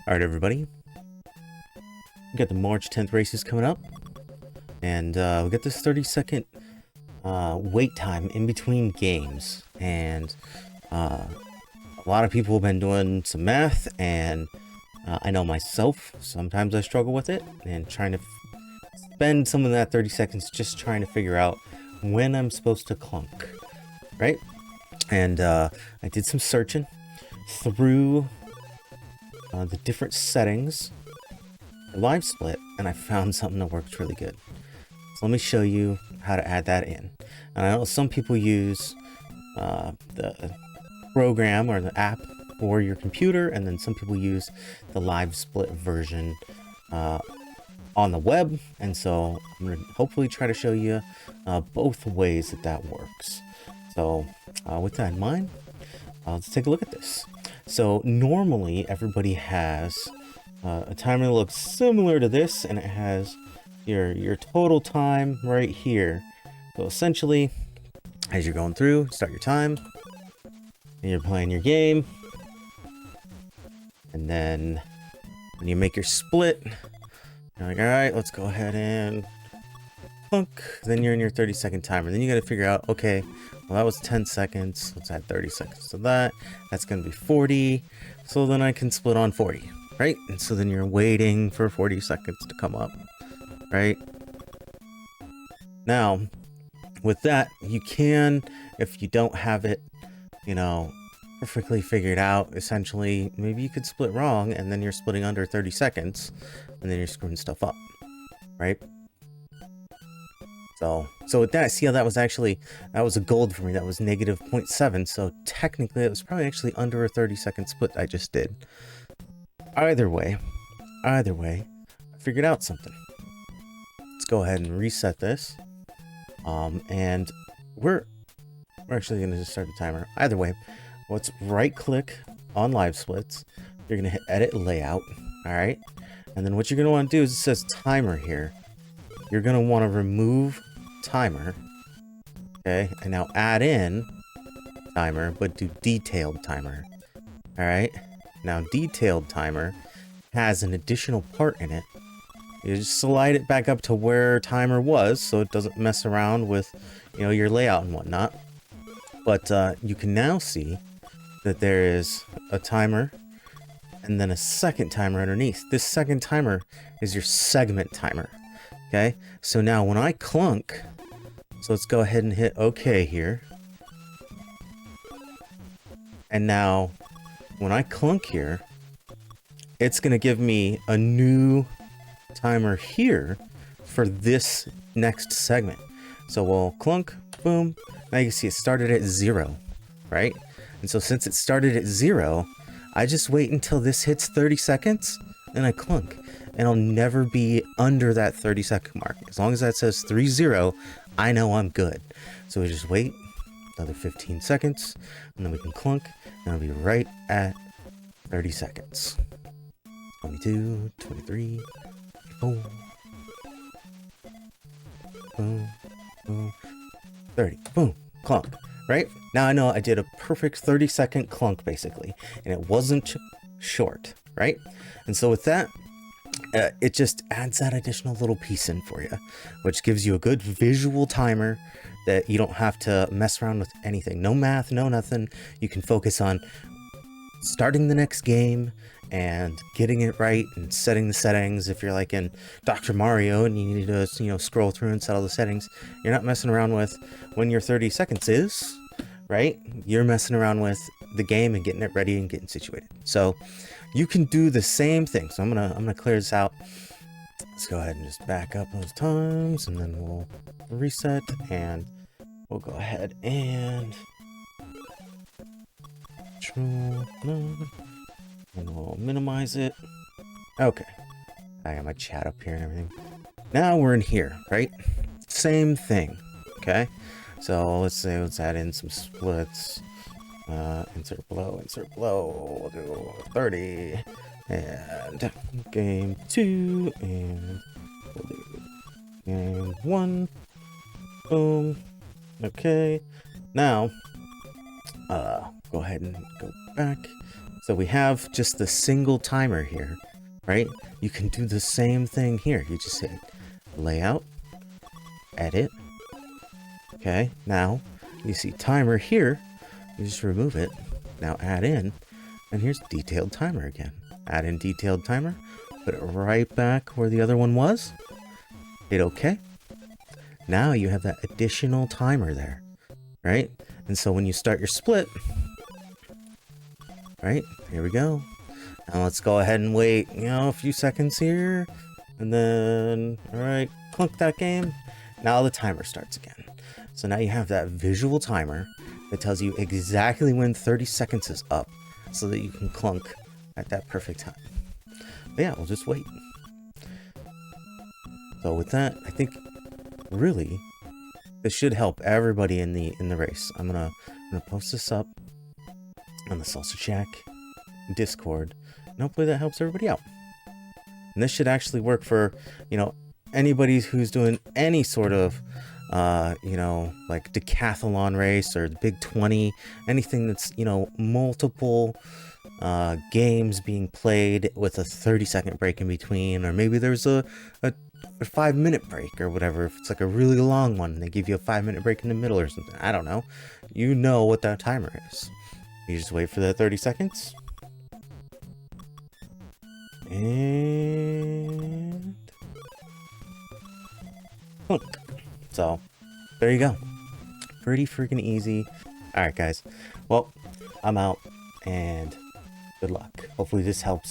Alright, everybody. We got the March 10th races coming up. And we got this 30-second wait time in between games. And a lot of people have been doing some math, and I know myself, sometimes I struggle with it, and trying to spend some of that 30 seconds just trying to figure out when I'm supposed to clunk, right? And I did some searching through the different settings for live split, and I found something that works really good. So let me show you how to add that in. And I know some people use the program or the app for your computer, and then some people use the live split version on the web. And so I'm going to hopefully try to show you both ways that works. So with that in mind, let's take a look at this. So normally everybody has a timer that looks similar to this, and it has your total time right here. So essentially, as you're going through, start your time, and you're playing your game, and then when you make your split, you're like, all right, let's go ahead and clunk. Then you're in your 30-second timer. Then you got to figure out, okay, well, that was 10 seconds. Let's add 30 seconds to that. That's going to be 40. So then I can split on 40, right? And so then you're waiting for 40 seconds to come up, right? Now, with that, you can, if you don't have it, you know, perfectly figured out, essentially, maybe you could split wrong, and then you're splitting under 30 seconds, and then you're screwing stuff up, right? So with that, see how that was a gold for me. That was negative 0.7. So technically it was probably actually under a 30-second split I just did. Either way, I figured out something. Let's go ahead and reset this. And we're actually going to just start the timer. Either way, let's right click on live splits. You're going to hit edit layout. All right. And then what you're going to want to do is it says timer here. You're going to want to remove timer, okay, and now add in timer, but do detailed timer. All right, now detailed timer has an additional part in it. You just slide it back up to where timer was, so it doesn't mess around with, you know, your layout and whatnot. But you can now see that there is a timer and then a second timer underneath. This second timer is your segment timer. Okay, so now when I clunk, so let's go ahead and hit OK here. And now when I clunk here, it's going to give me a new timer here for this next segment. So we'll clunk, boom. Now you can see it started at 0, right? And so since it started at 0, I just wait until this hits 30 seconds and I clunk. And I'll never be under that 30-second mark. As long as that says 30, I know I'm good. So we just wait another 15 seconds, and then we can clunk, and it'll be right at 30 seconds. 22, 23, boom, boom, boom, 30, boom, clunk. Right? Now I know I did a perfect 30-second clunk, basically, and it wasn't short, right? And so with that, it just adds that additional little piece in for you, which gives you a good visual timer that you don't have to mess around with anything. No math, no nothing. You can focus on starting the next game and getting it right and setting the settings. If you're like in Dr. Mario and you need to, you know, scroll through and set all the settings, you're not messing around with when your 30 seconds is, right? You're messing around with the game and getting it ready and getting situated. So you can do the same thing. So I'm gonna clear this out. Let's go ahead and just back up those times, and then we'll reset, and we'll go ahead and control none, and we'll minimize it. Okay, I got my chat up here and everything. Now we're in here, right? Same thing. Okay, so let's add in some splits. Insert below, we'll do 30, and game 2, and we'll do game 1, boom, okay, now, go ahead and go back, So we have just the single timer here, right? You can do the same thing here. You just hit layout, edit. Okay, now you see timer here. You just remove it. Now add in, and here's detailed timer again. Add in detailed timer, put it right back where the other one was. Hit OK. Now you have that additional timer there, right? And so when you start your split, right, here we go. Now let's go ahead and wait, a few seconds here. And then, all right, clunk that game. Now the timer starts again. So now you have that visual timer that tells you exactly when 30 seconds is up so that you can clunk at that perfect time. But yeah, we'll just wait. So with that, I think really this should help everybody in the race. I'm gonna post this up on the Salsa Shack Discord, and hopefully that helps everybody out. And this should actually work for, anybody who's doing any sort of like decathlon race or the Big 20, anything that's, multiple games being played with a 30-second break in between, or maybe there's a 5-minute break or whatever. If it's like a really long one, they give you a 5-minute break in the middle or something. I don't know. You know what that timer is. You just wait for the 30 seconds. And clunk. So there you go. Pretty freaking easy. Alright guys. Well, I'm out and good luck. Hopefully this helps